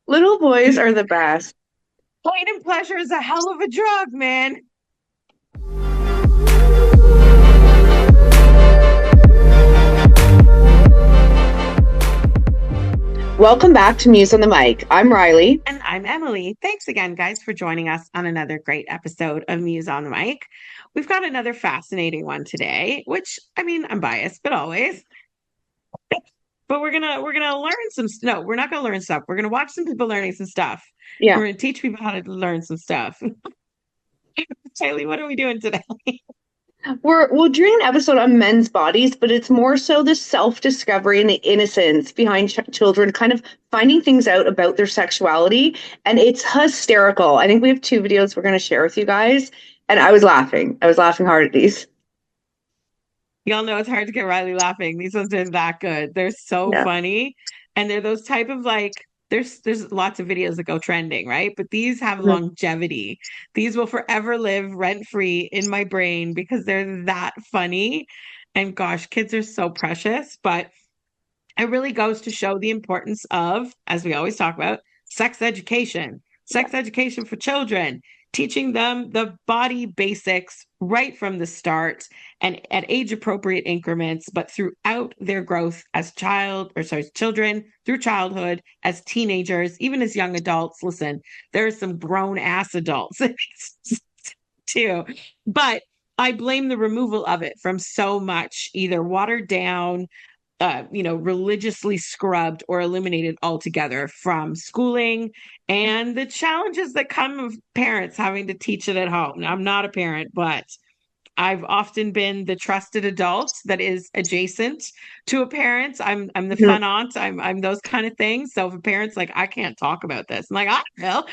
Little boys are the best. Pain and pleasure is a hell of a drug, man. Welcome back to Muse on the Mic. I'm Riley. And I'm Emily. Thanks again, guys, for joining us on another great episode of Muse on the Mic. We've got another fascinating one today, which I mean, I'm biased, but always. But we're gonna learn some. No, we're not gonna learn stuff. We're gonna watch some people learning some stuff. Yeah. We're gonna teach people how to learn some stuff. Haley, what are we doing today? We're doing an episode on men's bodies, but it's more so the self-discovery and the innocence behind children kind of finding things out about their sexuality. And it's hysterical. I think we have two videos we're going to share with you guys. And I was laughing. I was laughing hard at these. Y'all know it's hard to get Riley laughing. These ones are that good. They're so Yeah. funny. And they're those type of like there's lots of videos that go trending, right? But these have Mhm. longevity. These will forever live rent free in my brain because they're that funny. And gosh, kids are so precious, but it really goes to show the importance of, as we always talk about, sex education for children, teaching them the body basics right from the start and at age appropriate increments, but throughout their growth as children, through childhood, as teenagers, even as young adults. Listen, there are some grown ass adults too, but I blame the removal of it from so much either watered down, religiously scrubbed or eliminated altogether from schooling and the challenges that come of parents having to teach it at home. Now, I'm not a parent, but I've often been the trusted adult that is adjacent to a parent. I'm the Mhm. fun aunt. I'm those kind of things. So if a parent's like, I can't talk about this, I'm like, I will.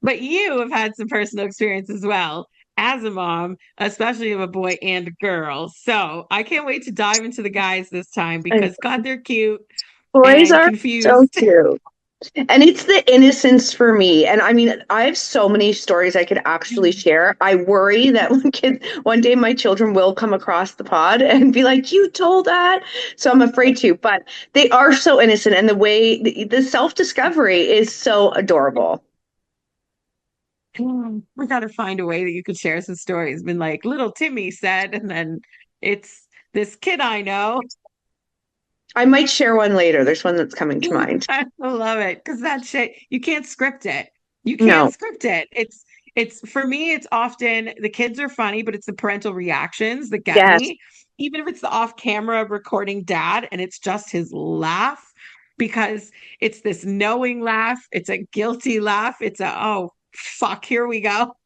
But you have had some personal experience as well as a mom, especially of a boy and a girl. So I can't wait to dive into the guys this time And because God, they're cute boys and are so confused. cute. And it's the innocence for me. And I mean, I have so many stories I could actually share. I worry that one day my children will come across the pod and be like, "You told that." So I'm afraid to, but they are so innocent. And the way the self-discovery is so adorable. We got to find a way that you could share some stories. Been like, little Timmy said, and then it's this kid I know. I might share one later. There's one that's coming to mind. I love it because that shit, you can't script it. You can't No. script it. It's for me, it's often the kids are funny, but it's the parental reactions that get Yes, me. Even if it's the off-camera recording dad and it's just his laugh, because it's this knowing laugh, it's a guilty laugh, it's a oh fuck, here we go.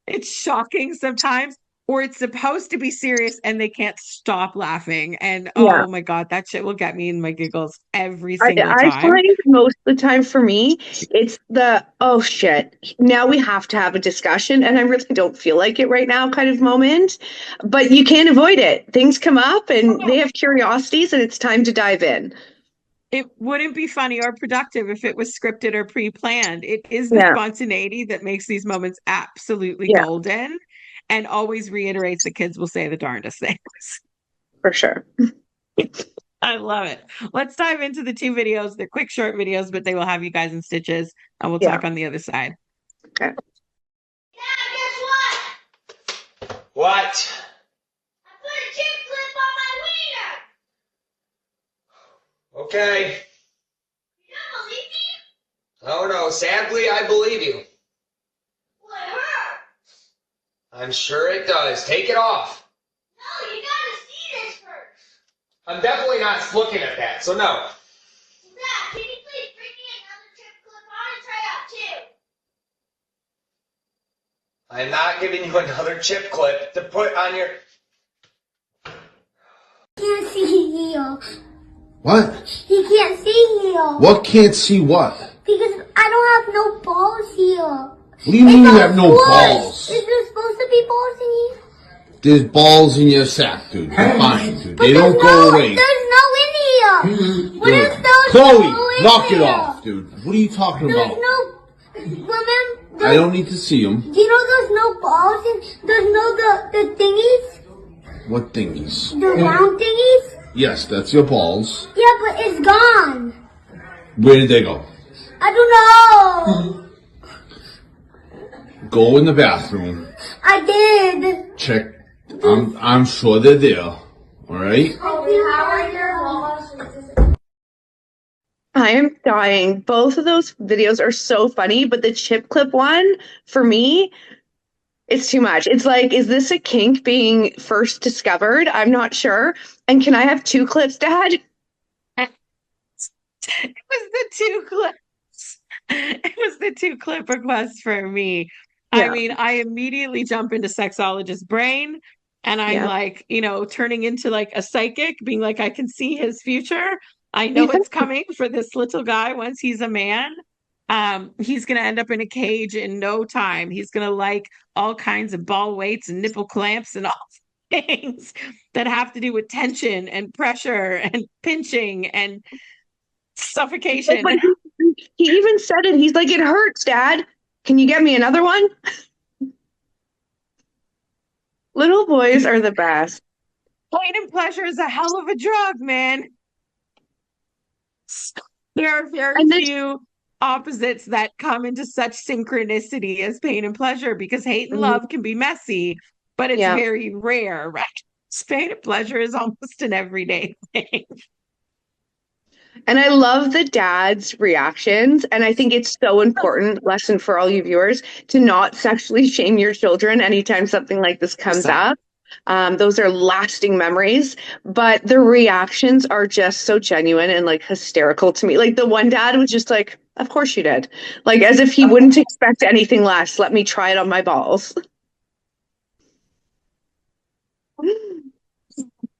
It's shocking sometimes, or it's supposed to be serious and they can't stop laughing. And yeah. oh my God, that shit will get me in my giggles every I, single I time. find most of the time for me, it's the, oh shit, now we have to have a discussion. And I really don't feel like it right now kind of moment. But you can't avoid it. Things come up and they have curiosities and it's time to dive in. It wouldn't be funny or productive if it was scripted or pre planned. It is the Yeah, spontaneity that makes these moments absolutely yeah, golden and always reiterates that kids will say the darndest things. for sure. I love it. Let's dive into the two videos. They're quick, short videos, but they will have you guys in stitches, and we'll Yeah. talk on the other side. Okay. What? I put a chip clip on my wiener. Okay. You don't believe me? Oh no, sadly I believe you. Well, it hurts. I'm sure it does. Take it off. No, you gotta see this first. I'm definitely not looking at that, so no. Dad, can you please bring me another chip clip? I want to try out too. I'm not giving you another chip clip to put on your... Can't see heel. What? He can't see heel. What can't see what? Because I don't have no balls here. What do you mean you have no balls? Is there supposed to be balls in here? There's balls in your sack, dude. You're fine, dude. But They don't go away. There's no in here. What if Dude. there's Chloe, no in knock it here? off, dude. What are you talking There's about? no. Remember? I don't need to see them. Do you know there's no balls and there's no the thingies? What thingies? The round thingies? Yes, that's your balls. Yeah, but it's gone. Where did they go? I don't know. Go in the bathroom. I did. Check. I'm sure they're there. All right. I am dying. Both of those videos are so funny, but the chip clip one, for me, it's too much. It's like, is this a kink being first discovered? I'm not sure. And can I have 2 clips, Dad? It was the 2 clips. It was the 2 clip request for me. I Yeah. mean, I immediately jump into sexologist brain and I'm Yeah. like, turning into like a psychic, being like, I can see his future. I know it's coming for this little guy once he's a man. He's gonna end up in a cage in no time. He's gonna like all kinds of ball weights and nipple clamps and all things that have to do with tension and pressure and pinching and suffocation. But he even said it. He's like, it hurts, Dad. Can you get me another one? Little boys are the best. Pain and pleasure is a hell of a drug, man. There are very And then, few opposites that come into such synchronicity as pain and pleasure because hate and love can be messy, but it's yeah. very rare, right? Pain and pleasure is almost an everyday thing. And I love the dad's reactions. And I think it's so important, lesson for all you viewers, to not sexually shame your children anytime something like this comes up. Those are lasting memories, but the reactions are just so genuine and like hysterical to me. Like the one dad was just like, of course you did. Like as if he wouldn't expect anything less. Let me try it on my balls.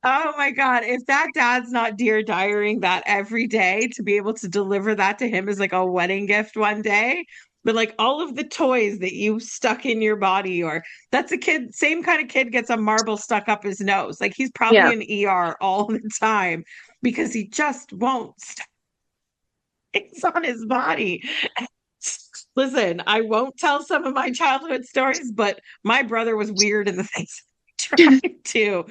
Oh my God. If that dad's not dear diaring that every day to be able to deliver that to him as like a wedding gift one day, but like all of the toys that you stuck in your body, or that's a kid, same kind of kid gets a marble stuck up his nose. Like he's Yeah. probably in ER all the time because he just won't stop. It's on his body. Listen, I won't tell some of my childhood stories, but my brother was weird in the things he tried to.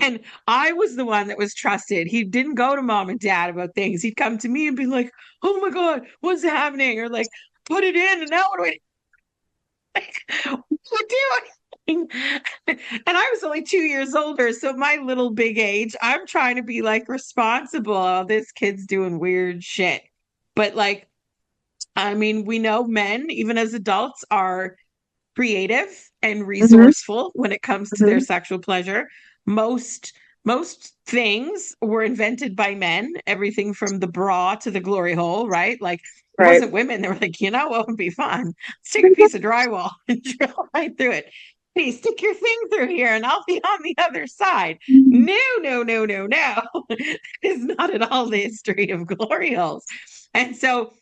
And I was the one that was trusted. He didn't go to mom and dad about things. He'd come to me and be like, oh my God, what's happening? Or like, put it in. And now what do I like, what do doing? And I was only 2 years older. So my little big age, I'm trying to be like responsible. Oh, this kid's doing weird shit. But like, I mean, we know men, even as adults, are creative and Mm-hmm. resourceful when it comes to their Mm-hmm. sexual pleasure. Most things were invented by men, everything from the bra to the glory hole, right? Like it Right. wasn't women. They were like, you know what would be fun? Let's take a piece of drywall and drill right through it. Hey, stick your thing through here and I'll be on the other side. No, no, no, no, no. That is not at all the history of glory holes. And so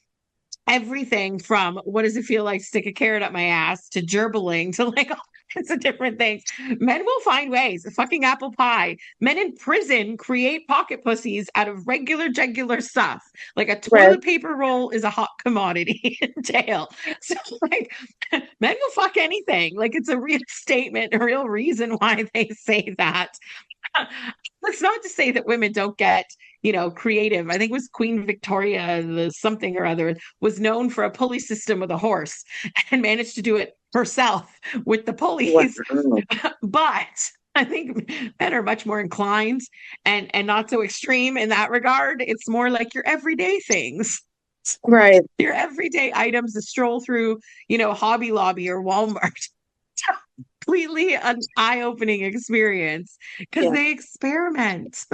everything from what does it feel like to stick a carrot up my ass to gerbling to like all kinds of different things. Men will find ways. Fucking apple pie. Men in prison create pocket pussies out of regular, jugular stuff. Like a Right. toilet paper roll is a hot commodity in jail. So like men will fuck anything. Like it's a real statement, a real reason why they say that. That's not to say that women don't get, creative. I think it was Queen Victoria, the something or other, was known for a pulley system with a horse and managed to do it herself with the pulleys. Wow. But I think men are much more inclined and not so extreme in that regard. It's more like your everyday things. Right. Your everyday items to stroll through, Hobby Lobby or Walmart. Completely an eye-opening experience because Yeah. they experiment.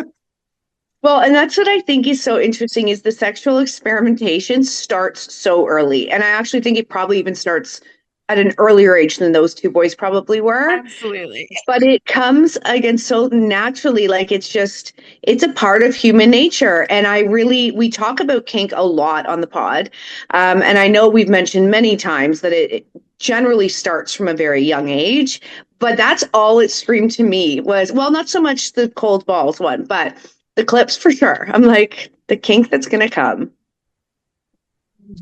Well, and that's what I think is so interesting is the sexual experimentation starts so early. And I actually think it probably even starts at an earlier age than those 2 boys probably were. Absolutely. But it comes again so naturally, like it's a part of human nature. And we talk about kink a lot on the pod. And I know we've mentioned many times that it generally starts from a very young age, but that's all it screamed to me was, well, not so much the cold balls one, but the clips for sure. I'm like, the kink that's going to come.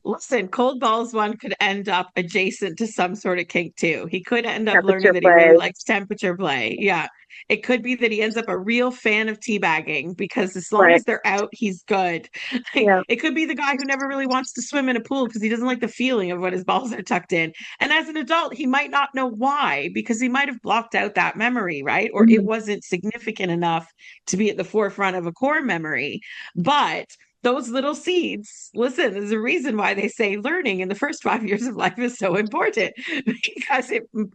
Listen, cold balls one could end up adjacent to some sort of kink too. He could end up learning Temperature that he really play. likes temperature play. Yeah. It could be that he ends up a real fan of teabagging because as long Right. as they're out, he's good. Yeah. It could be the guy who never really wants to swim in a pool because he doesn't like the feeling of when his balls are tucked in. And as an adult, he might not know why because he might have blocked out that memory, right? Or it Mhm. wasn't significant enough to be at the forefront of a core memory. But those little seeds, listen, there's a reason why they say learning in the first 5 years of life is so important because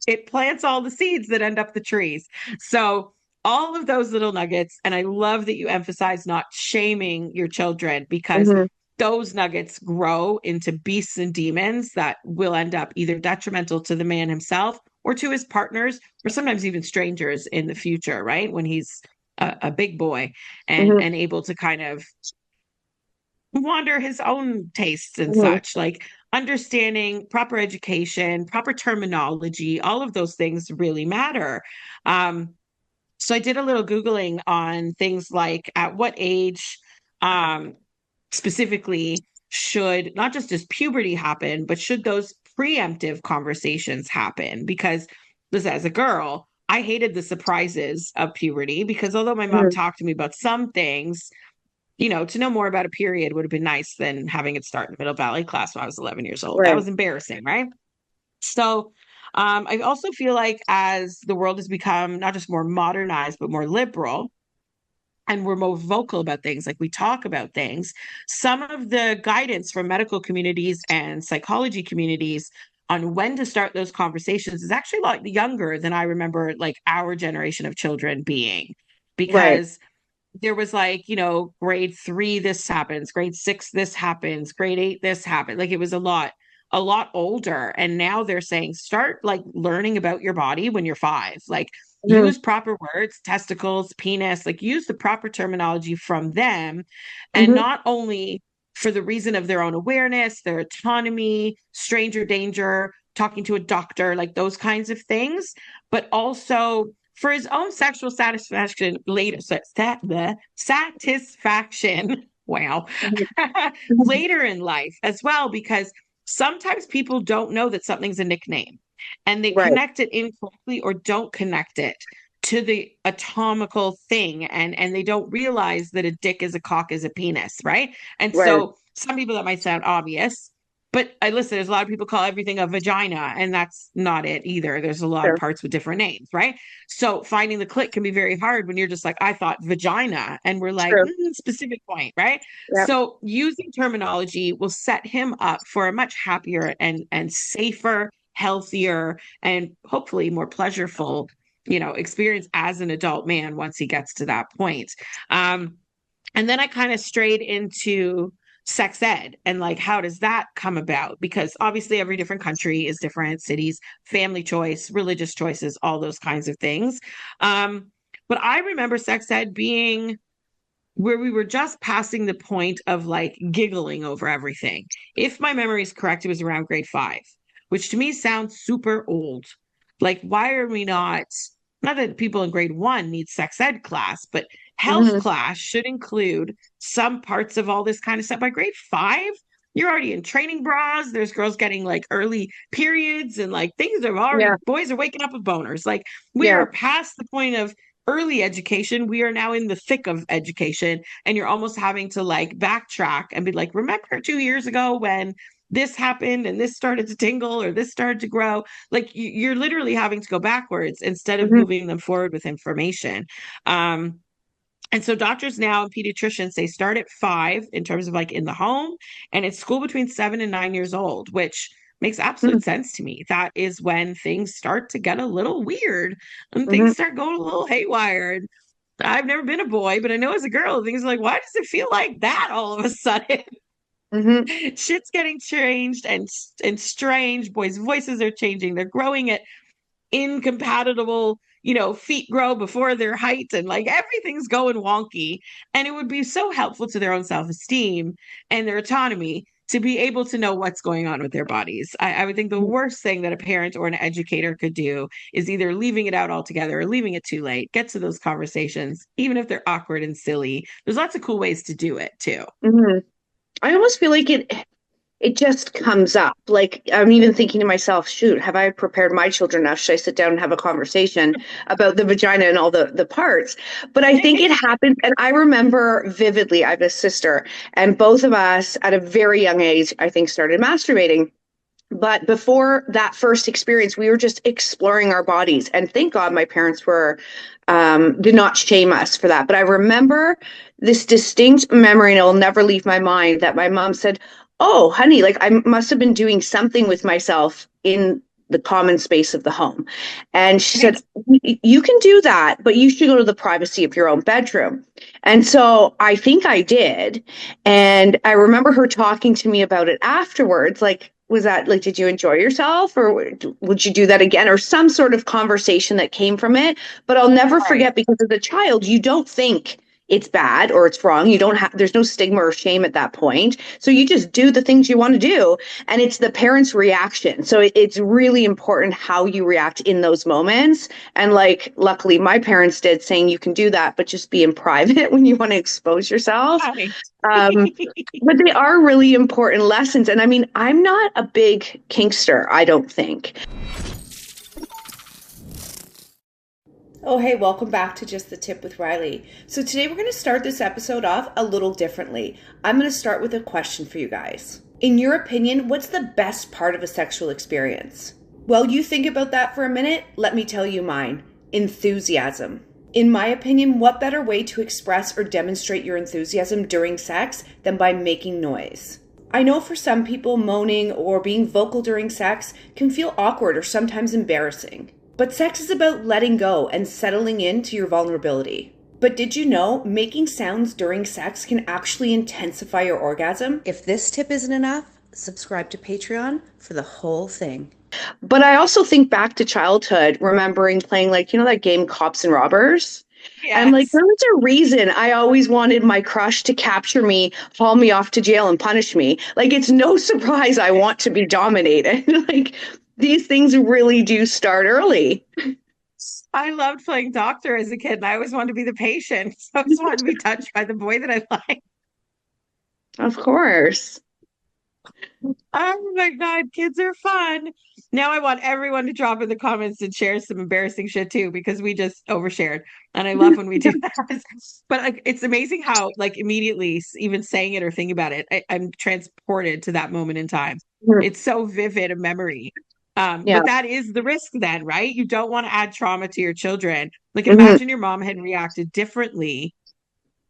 it plants all the seeds that end up the trees. So all of those little nuggets, and I love that you emphasize not shaming your children because Mhm. those nuggets grow into beasts and demons that will end up either detrimental to the man himself or to his partners or sometimes even strangers in the future, right? When he's a big boy and Mhm. able to kind of wander his own tastes and Mhm. such, like understanding proper education, proper terminology, all of those things really matter. So I did a little Googling on things like at what age um, specifically should not just does puberty happen, but should those preemptive conversations happen? Because listen, as a girl, I hated the surprises of puberty because although my mom Mhm. talked to me about some things, to know more about a period would have been nice than having it start in middle ballet class when I was 11 years old. That Right. was embarrassing, right? So I also feel like as the world has become not just more modernized, but more liberal, and we're more vocal about things, like we talk about things, some of the guidance from medical communities and psychology communities on when to start those conversations is actually a lot younger than I remember like our generation of children being. Right. Because there was like, grade 3, this happens, grade 6, this happens, grade 8, this happened. Like it was a lot older. And now they're saying start like learning about your body when you're 5. Like Mhm. use proper words, testicles, penis, like use the proper terminology from them. And Mhm. not only for the reason of their own awareness, their autonomy, stranger danger, talking to a doctor, like those kinds of things, but also for his own sexual satisfaction later, the satisfaction, wow, Mhm. Mhm. later in life as well, because sometimes people don't know that something's a nickname and they Right. connect it incorrectly or don't connect it to the atomical thing, and they don't realize that a dick is a cock is a penis, right? And Right. so some people that might sound obvious, but I listen, there's a lot of people call everything a vagina, and that's not it either. There's a lot of Sure. parts with different names, right? So finding the click can be very hard when you're just like, I thought vagina. And we're like, True. specific point, right? Yep. So using terminology will set him up for a much happier and safer, healthier, and hopefully more pleasureful, experience as an adult man once he gets to that point. Um, and then I kind of strayed into sex ed and like, how does that come about? Because obviously, every different country is different, cities, family choice, religious choices, all those kinds of things. But I remember sex ed being where we were just passing the point of like giggling over everything. If my memory is correct, it was around grade 5, which to me sounds super old. Like, why are we not that people in grade 1 need sex ed class, but health Mhm. class should include some parts of all this kind of stuff. By grade 5, you're already in training bras. There's girls getting like early periods and like things are Yeah. already, boys are waking up with boners. Like, we Yeah. are past the point of early education. We are now in the thick of education, and you're almost having to like backtrack and be like, remember 2 years ago when this happened and this started to tingle or this started to grow? Like you're literally having to go backwards instead of Mhm. moving them forward with information. um, and so doctors now and pediatricians say start at 5 in terms of like in the home, and it's school between 7 and 9 years old, which makes absolute Mhm. sense to me. That is when things start to get a little weird and things Mhm. start going a little haywire. I've never been a boy, but I know as a girl, things are like, why does it feel like that all of a sudden? Mhm. Shit's getting changed and strange. Boys' voices are changing. They're growing at incompatible, feet grow before their height, and like everything's going wonky. And it would be so helpful to their own self-esteem and their autonomy to be able to know what's going on with their bodies. I would think the Mhm. worst thing that a parent or an educator could do is either leaving it out altogether or leaving it too late. Get to those conversations, even if they're awkward and silly. There's lots of cool ways to do it too. Mhm. I almost feel like it just comes up. Like, I'm even thinking to myself, shoot, have I prepared my children enough? Should I sit down and have a conversation about the vagina and all the parts? But I think it happened. And I remember vividly, I have a sister, and both of us at a very young age, I think, started masturbating. But before that first experience, we were just exploring our bodies. And thank God my parents did not shame us for that. But I remember this distinct memory, and it will never leave my mind, that my mom said, "Oh, honey, like I must have been doing something with myself in the common space of the home." And she said, "You can do that, but you should go to the privacy of your own bedroom." And so I think I did. And I remember her talking to me about it afterwards, like, was that like, did you enjoy yourself, or would you do that again, or some sort of conversation that came from it? But I'll never forget, because as a child, you don't think it's bad or it's wrong. You don't have, there's no stigma or shame at that point. So you just do the things you want to do. And it's the parents' reaction. So it's really important how you react in those moments. And like, luckily, my parents did, saying you can do that, but just be in private when you want to expose yourself. Um, but they are really important lessons. And I mean, I'm not a big kinkster, I don't think. Oh, hey, welcome back to Just the Tip with Riley. So today we're going to start this episode off a little differently. I'm going to start with a question for you guys. In your opinion, what's the best part of a sexual experience? While you think about that for a minute, let me tell you mine. Enthusiasm. In my opinion, what better way to express or demonstrate your enthusiasm during sex than by making noise? I know for some people, moaning or being vocal during sex can feel awkward or sometimes embarrassing. But sex is about letting go and settling into your vulnerability. But did you know making sounds during sex can actually intensify your orgasm? If this tip isn't enough, subscribe to Patreon for the whole thing. But I also think back to childhood, remembering playing, like, you know, that game Cops and Robbers? Yes. And like, there was a reason I always wanted my crush to capture me, haul me off to jail, and punish me. Like, it's no surprise I want to be dominated. Like, these things really do start early. I loved playing doctor as a kid, and I always wanted to be the patient. So I just wanted to be touched by the boy that I liked. Of course. Oh my God, kids are fun. Now I want everyone to drop in the comments and share some embarrassing shit too, because we just overshared. And I love when we do that. But like, it's amazing how, like, immediately, even saying it or thinking about it, I'm transported to that moment in time. It's so vivid a memory. Yeah. But that is the risk then, right? You don't want to add trauma to your children. Like, Mhm. imagine your mom had reacted differently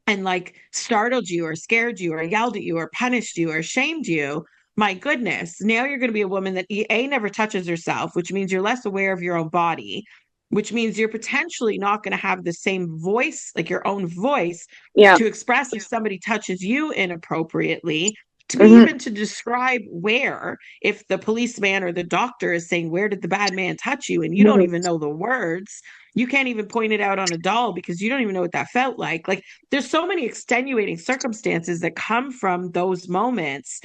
and like startled you or scared you or yelled at you or punished you or shamed you. My goodness, now you're going to be a woman that never touches herself, which means you're less aware of your own body, which means you're potentially not going to have the same voice, like your own voice, Yeah. to express if somebody touches you inappropriately, to be Mhm. even to describe where, if the policeman or the doctor is saying, "Where did the bad man touch you?" and you don't even know the words, you can't even point it out on a doll because you don't even know what that felt like. Like, there's so many extenuating circumstances that come from those moments.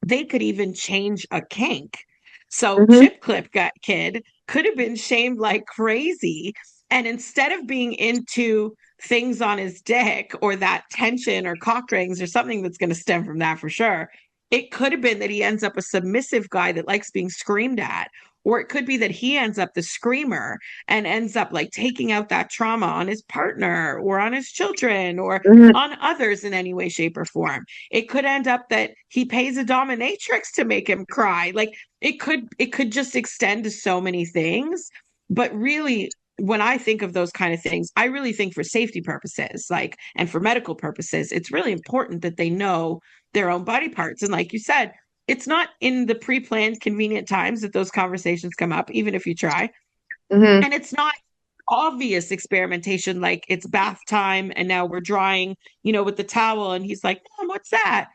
They could even change a kink. So Mhm. Chip Clip Kid could have been shamed like crazy. And instead of being into things on his dick or that tension or cock rings or something that's going to stem from that for sure, it could have been that he ends up a submissive guy that likes being screamed at. Or it could be that he ends up the screamer and ends up like taking out that trauma on his partner or on his children or Mhm. on others in any way, shape, or form. It could end up that he pays a dominatrix to make him cry. Like, it could just extend to so many things. But really, when I think of those kind of things, I really think for safety purposes, like, and for medical purposes, it's really important that they know their own body parts. And like you said, it's not in the pre-planned convenient times that those conversations come up, even if you try. Mhm. And it's not obvious experimentation, like it's bath time and now we're drying, with the towel. And he's like, "Mom, what's that?"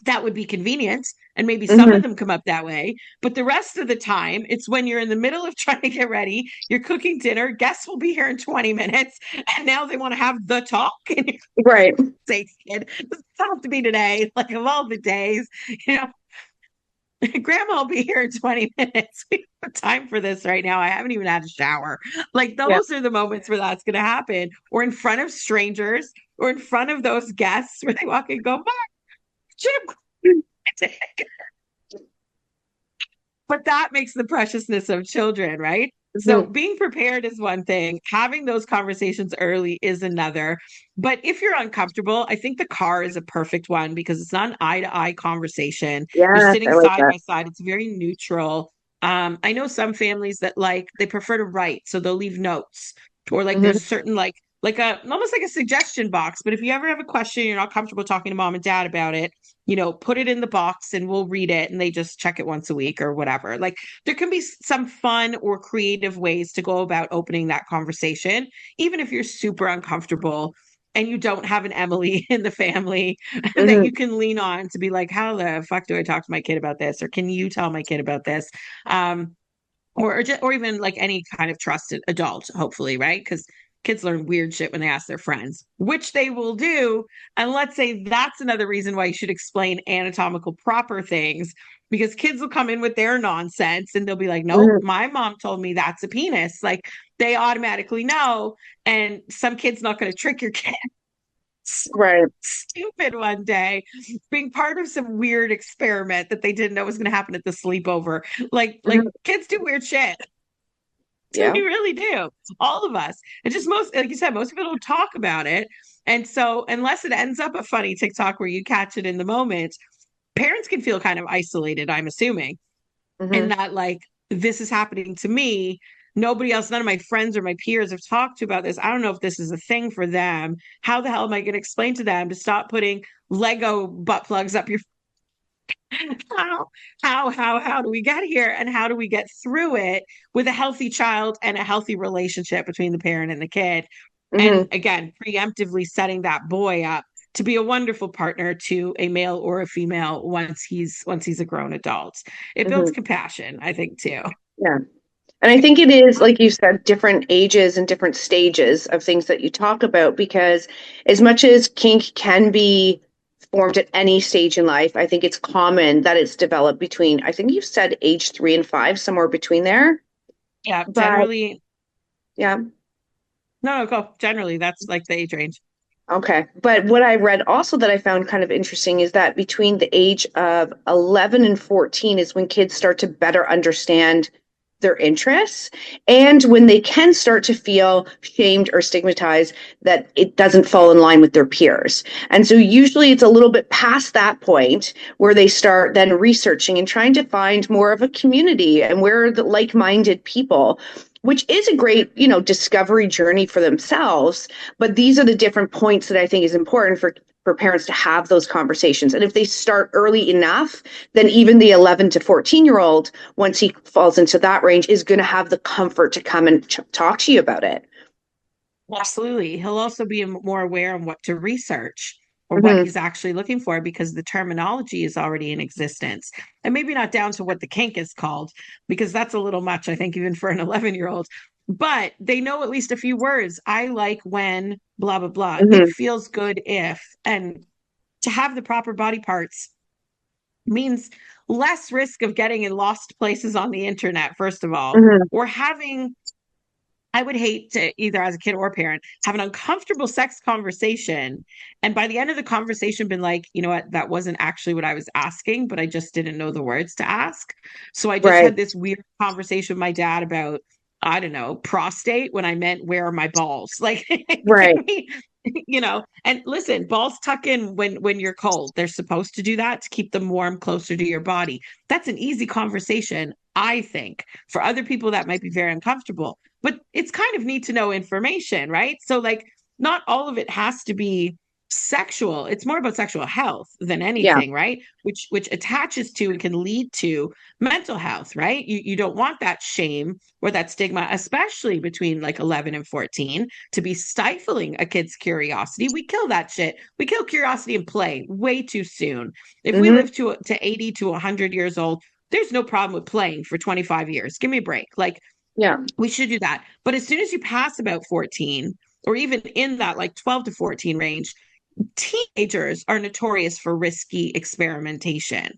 That would be convenient. And maybe some of Mhm. them come up that way. But the rest of the time, it's when you're in the middle of trying to get ready, you're cooking dinner, guests will be here in 20 minutes, and now they want to have the talk. And you're Right. say, "Kid, it doesn't have to be today. Like, of all the days, you know, Grandma will be here in 20 minutes. We don't have time for this right now. I haven't even had a shower." Like, Yeah. those are the moments where that's going to happen, or in front of strangers, or in front of those guests where they walk and go, "Mom, Jim, But that makes the preciousness of children, right? So Mhm. being prepared is one thing, having those conversations early is another. But if you're uncomfortable, I think the car is a perfect one because it's not an eye-to-eye conversation. You're Yes, sitting I like side that. by side. It's very neutral. I know some families that they prefer to write, so they'll leave notes or like Hmm. there's certain like a almost like a suggestion box. But if you ever have a question, you're not comfortable talking to mom and dad about it, put it in the box and we'll read it and they just check it once a week or whatever. Like there can be some fun or creative ways to go about opening that conversation, even if you're super uncomfortable and you don't have an Emily in the family that Hmm. you can lean on to be like, how the fuck do I talk to my kid about this? Or can you tell my kid about this? Um, or even like any kind of trusted adult, hopefully, right? Because kids learn weird shit when they ask their friends, which they will do. And let's say that's another reason why you should explain anatomical proper things, because kids will come in with their nonsense and they'll be like, nope, Hmm. my mom told me that's a penis. Like they automatically know. And some kid's not going to trick your kid Right. stupid one day, being part of some weird experiment that they didn't know was going to happen at the sleepover. Like Mhm. kids do weird shit. Yeah. We really do. All of us. And just most, like you said, most people don't talk about it. And so, unless it ends up a funny TikTok where you catch it in the moment, parents can feel kind of isolated, I'm assuming, and Hmm. that, like, this is happening to me. Nobody else, none of my friends or my peers have talked to about this. I don't know if this is a thing for them. How the hell am I going to explain to them to stop putting Lego butt plugs up your how how do we get here and how do we get through it with a healthy child and a healthy relationship between the parent and the kid, and Hmm. again preemptively setting that boy up to be a wonderful partner to a male or a female once he's a grown adult. It builds Hmm. compassion, I think, too. Yeah. And I think it is, like you said, different ages and different stages of things that you talk about, because as much as kink can be formed at any stage in life, I think it's common that it's developed between, I think you said age 3 and 5, somewhere between there. Yeah, But generally. yeah, No, go. Generally, that's like the age range. okay. But what I read also that I found kind of interesting is that between the age of 11 and 14 is when kids start to better understand their interests, and when they can start to feel shamed or stigmatized that it doesn't fall in line with their peers. And so usually it's a little bit past that point where they start then researching and trying to find more of a community and where are the like-minded people, which is a great, discovery journey for themselves. But these are the different points that I think is important for parents to have those conversations. And if they start early enough, then even the 11 to 14-year-old, once he falls into that range, is going to have the comfort to come and talk to you about it. Absolutely. He'll also be more aware of what to research or what Hmm. he's actually looking for because the terminology is already in existence. And maybe not down to what the kink is called, because that's a little much, I think, even for an 11-year-old. But they know at least a few words. I like when blah, blah, blah. It Hmm. feels good if. And to have the proper body parts means less risk of getting in lost places on the internet, first of all, Hmm. or having, I would hate to, either as a kid or parent, have an uncomfortable sex conversation. And by the end of the conversation, been like, you know what, that wasn't actually what I was asking, but I just didn't know the words to ask. So I just Right. had this weird conversation with my dad about, I don't know, prostate when I meant where are my balls? Like, give Right. me, and listen, balls tuck in when you're cold. They're supposed to do that to keep them warm closer to your body. That's an easy conversation, I think. For other people, that might be very uncomfortable, but it's kind of need to know information, right? So, like, not all of it has to be sexual. It's more about sexual health than Yeah. anything, right? Which attaches to and can lead to mental health, right? You don't want that shame or that stigma, especially between like 11 and 14, to be stifling a kid's curiosity. We kill that shit. We kill curiosity and play way too soon. If we Hmm. live to 80 to 100 years old, there's no problem with playing for 25 years. Give me a break. Like, Yeah. we should do that. But as soon as you pass about 14, or even in that like 12 to 14 range, teenagers are notorious for risky experimentation.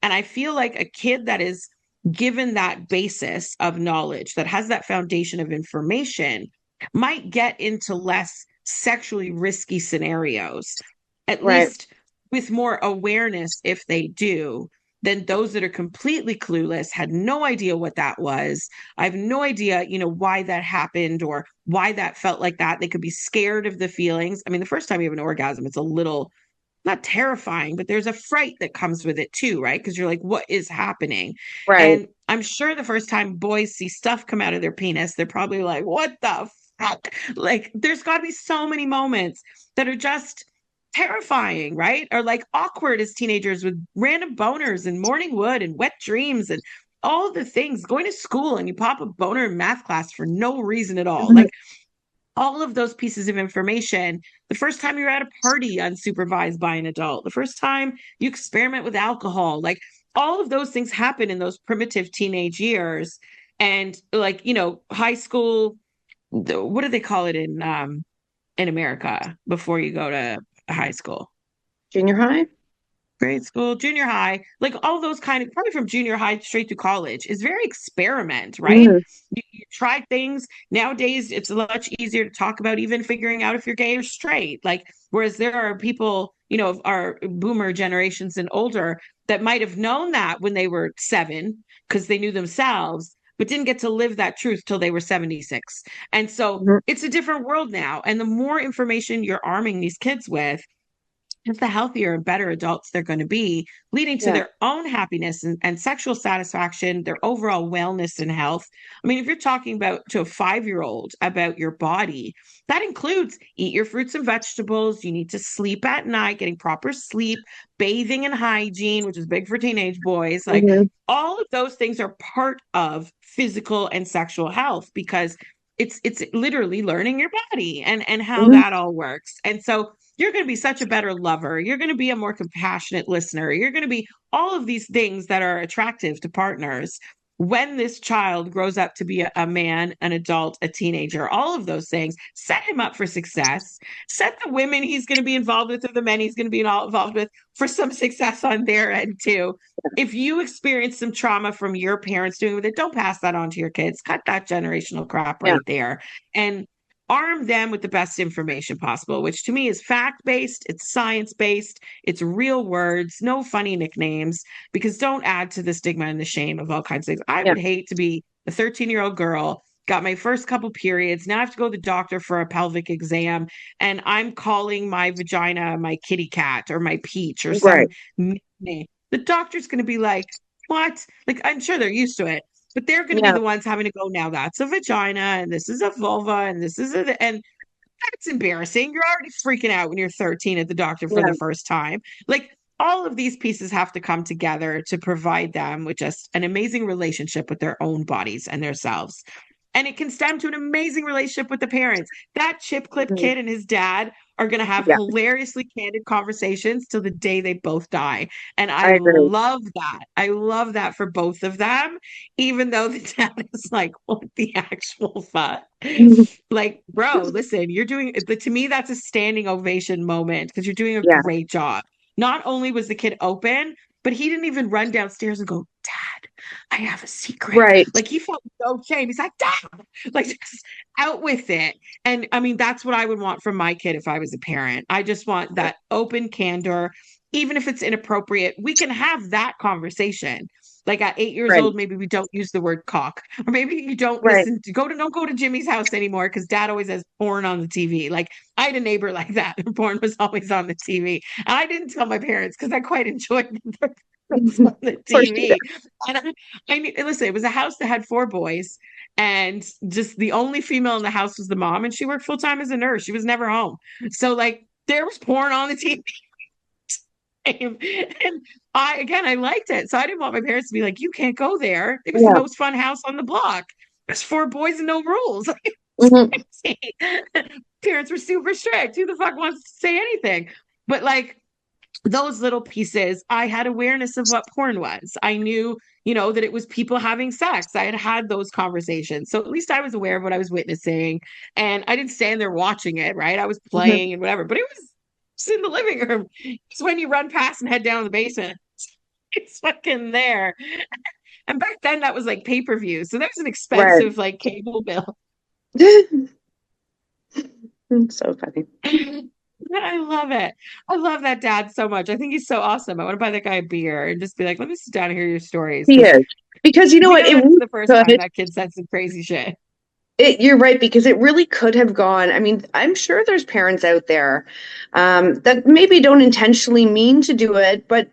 And I feel like a kid that is given that basis of knowledge, that has that foundation of information, might get into less sexually risky scenarios, at Right. least with more awareness if they do than those that are completely clueless, had no idea what that was. I have no idea, why that happened or why that felt like that. They could be scared of the feelings. I mean, the first time you have an orgasm, it's a little not terrifying, but there's a fright that comes with it too, right? Because you're like, what is happening? Right. And I'm sure the first time boys see stuff come out of their penis, they're probably like, what the fuck? Like, there's got to be so many moments that are just terrifying, right? Or like awkward as teenagers with random boners and morning wood and wet dreams and all the things, going to school and you pop a boner in math class for no reason at all. Like, all of those pieces of information, the first time you're at a party unsupervised by an adult, the first time you experiment with alcohol, like all of those things happen in those primitive teenage years. And like, high school, what do they call it in America before you go to high school? Junior high? Grade school, junior high, like all those kind of, probably from junior high straight to college, is very experiment, right? Mhm. You try things. Nowadays, it's much easier to talk about even figuring out if you're gay or straight. Like, whereas there are people, of our boomer generations and older that might have known that when they were 7 because they knew themselves, but didn't get to live that truth till they were 76. And so Mhm. it's a different world now. And the more information you're arming these kids with, just the healthier and better adults they're going to be, leading to Yeah. their own happiness and sexual satisfaction, their overall wellness and health. I mean, if you're talking about to a 5-year-old about your body, that includes eat your fruits and vegetables. You need to sleep at night, getting proper sleep, bathing and hygiene, which is big for teenage boys. Like Mhm. all of those things are part of physical and sexual health because it's literally learning your body and how Mhm. that all works. And so you're going to be such a better lover. You're going to be a more compassionate listener. You're going to be all of these things that are attractive to partners when this child grows up to be a man, an adult, a teenager. All of those things set him up for success. Set the women he's going to be involved with or the men he's going to be involved with for some success on their end too. If you experience some trauma from your parents doing with it, don't pass that on to your kids. Cut that generational crap Yeah. right there. And arm them with the best information possible, which to me is fact-based, it's science-based, it's real words, no funny nicknames, because don't add to the stigma and the shame of all kinds of things. I Yeah. would hate to be a 13-year-old girl, got my first couple periods, now I have to go to the doctor for a pelvic exam, and I'm calling my vagina my kitty cat or my peach or some Right. nickname. The doctor's going to be like, what? Like, I'm sure they're used to it, but they're going to be Yeah. the ones having to go, now that's a vagina and this is a vulva and this is and that's embarrassing. You're already freaking out when you're 13 at the doctor for Yeah. the first time. Like all of these pieces have to come together to provide them with just an amazing relationship with their own bodies and themselves. And it can stem to an amazing relationship with the parents. That chip clip Mhm. kid and his dad are going to have Yeah. hilariously candid conversations till the day they both die. And I I agree. love that. I love that for both of them, even though the dad is like, what the actual fuck? Mhm. Like, bro, listen, you're doing, to me, that's a standing ovation moment because you're doing a Yeah. great job. Not only was the kid open, but he didn't even run downstairs and go, Dad, I have a secret. Right. Like he felt no shame. He's like, Dad, like just out with it. And I mean, that's what I would want from my kid if I was a parent. I just want that open candor, even if it's inappropriate. We can have that conversation. Like at 8 years Right. old, maybe we don't use the word cock, or maybe you don't Right. don't go to Jimmy's house anymore because dad always has porn on the TV. Like I had a neighbor like that. Her porn was always on the TV. And I didn't tell my parents because I quite enjoyed the porn on the Of course you do. TV. And I mean, listen, it was a house that had 4 boys, and just the only female in the house was the mom, and she worked full time as a nurse. She was never home. So like there was porn on the TV. And I liked it. So I didn't want my parents to be like, you can't go there. It was the Yeah. most fun house on the block. There's 4 boys and no rules. Mhm. Parents were super strict. Who the fuck wants to say anything? But like those little pieces, I had awareness of what porn was. I knew, that it was people having sex. I had had those conversations. So at least I was aware of what I was witnessing. And I didn't stand there watching it, right? I was Mhm. playing and whatever, but it was just in the living room. It's when you run past and head down to the basement. It's fucking there. And back then that was like pay-per-view. So that was an Right. expensive like cable bill. So funny. I love it. I love that dad so much. I think he's so awesome. I want to buy that guy a beer and just be like, let me sit down and hear your stories He because is. Because you know we what? know It that's really the first time could. that kid said some crazy shit. You're right, because it really could have gone. I mean, I'm sure there's parents out there that maybe don't intentionally mean to do it, but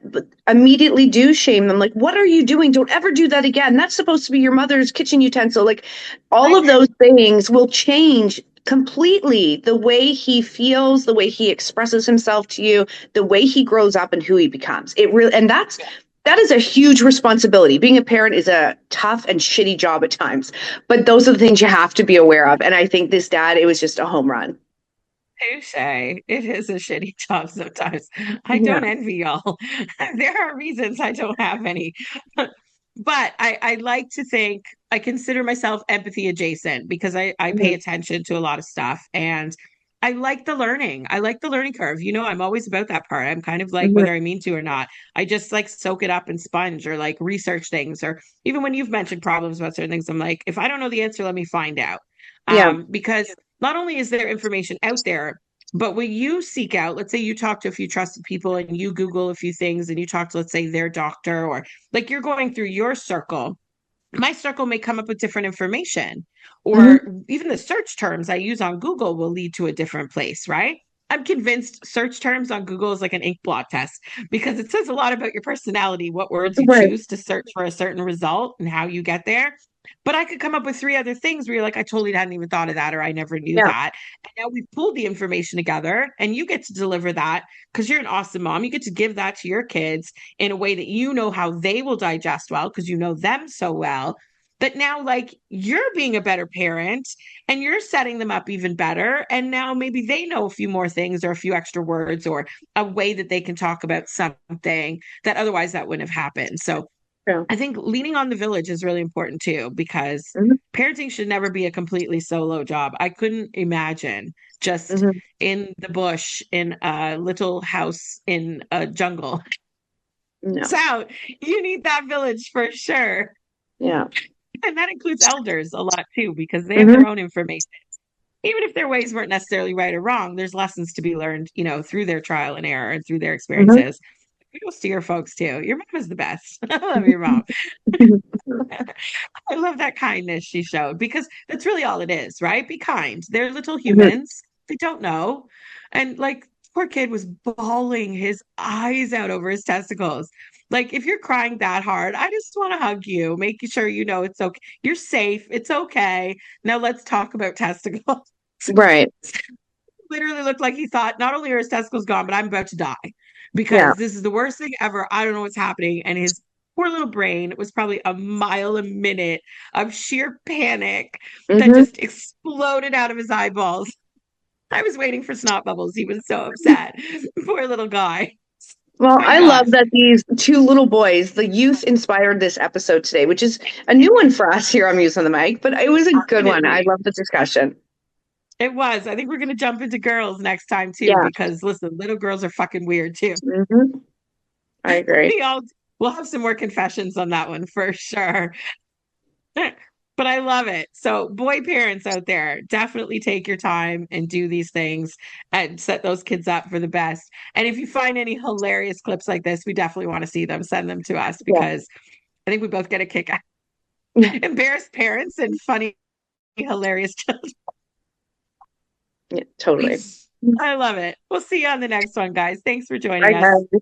immediately do shame them. Like, what are you doing? Don't ever do that again. That's supposed to be your mother's kitchen utensil. Like, all of those things will change completely the way he feels, the way he expresses himself to you, the way he grows up and who he becomes. It really, and that is a huge responsibility. Being a parent is a tough and shitty job at times, but those are the things you have to be aware of. And I think this dad, it was just a home run. Touche. It is a shitty job sometimes. I Yeah. don't envy y'all. There are reasons I don't have any. But I like to think I consider myself empathy adjacent because I pay Mhm. attention to a lot of stuff and I like the learning. I like the learning curve. You know, I'm always about that part. I'm kind of like, Mhm. whether I mean to or not, I just like soak it up and sponge or like research things. Or even when you've mentioned problems about certain things, I'm like, if I don't know the answer, let me find out. Yeah. Because not only is there information out there, but when you seek out, let's say you talk to a few trusted people and you Google a few things and you talk to, let's say, their doctor, or like you're going through your circle, my circle may come up with different information, Hmm. or even the search terms I use on Google will lead to a different place, right? I'm convinced search terms on Google is like an ink blot test because it says a lot about your personality, what words you Right. choose to search for a certain result and how you get there. But I could come up with three other things where you're like, I totally hadn't even thought of that, or I never knew Yeah. that. And now we've pulled the information together and you get to deliver that because you're an awesome mom. You get to give that to your kids in a way that you know how they will digest well because you know them so well. But now, like, you're being a better parent and you're setting them up even better. And now maybe they know a few more things or a few extra words or a way that they can talk about something that otherwise that wouldn't have happened. So Yeah. I think leaning on the village is really important too, because Hmm. parenting should never be a completely solo job. I couldn't imagine just Hmm. in the bush in a little house in a jungle. No. So you need that village for sure. Yeah. And that includes elders a lot too, because they have Hmm. their own information. Even if their ways weren't necessarily right or wrong, there's lessons to be learned, you know, through their trial and error and through their Hmm. experiences. Kudos to your folks too. Your mom is the best. I love your mom. I love that kindness she showed because that's really all it is, right? Be kind. They're little Hmm. humans. They don't know. And like, poor kid was bawling his eyes out over his testicles. Like, if you're crying that hard, I just want to hug you, making sure you know it's okay. You're safe. It's okay. Now let's talk about testicles. Right. Literally looked like he thought not only are his testicles gone, but I'm about to die Yeah. because this is the worst thing ever. I don't know what's happening. And his poor little brain was probably a mile a minute of sheer panic that Hmm. just exploded out of his eyeballs. I was waiting for snot bubbles. He was so upset. Poor little guy. Well, My I love gosh. that these two little boys, the youth inspired this episode today, which is a new one for us here on Muse on the Mic, but it was a good one. I Definitely. love the discussion. It was. I think we're going to jump into girls next time too, Yeah. because listen, little girls are fucking weird too. Hmm. I agree. We all, we'll have some more confessions on that one for sure. But I love it. So, boy parents out there, definitely take your time and do these things and set those kids up for the best. And if you find any hilarious clips like this, we definitely want to see them. Send them to us Yeah. because I think we both get a kick out. Yeah. Embarrassed parents and funny, hilarious children. Yeah. Totally. I love it. We'll see you on the next one, guys. Thanks for All joining right, us. guys.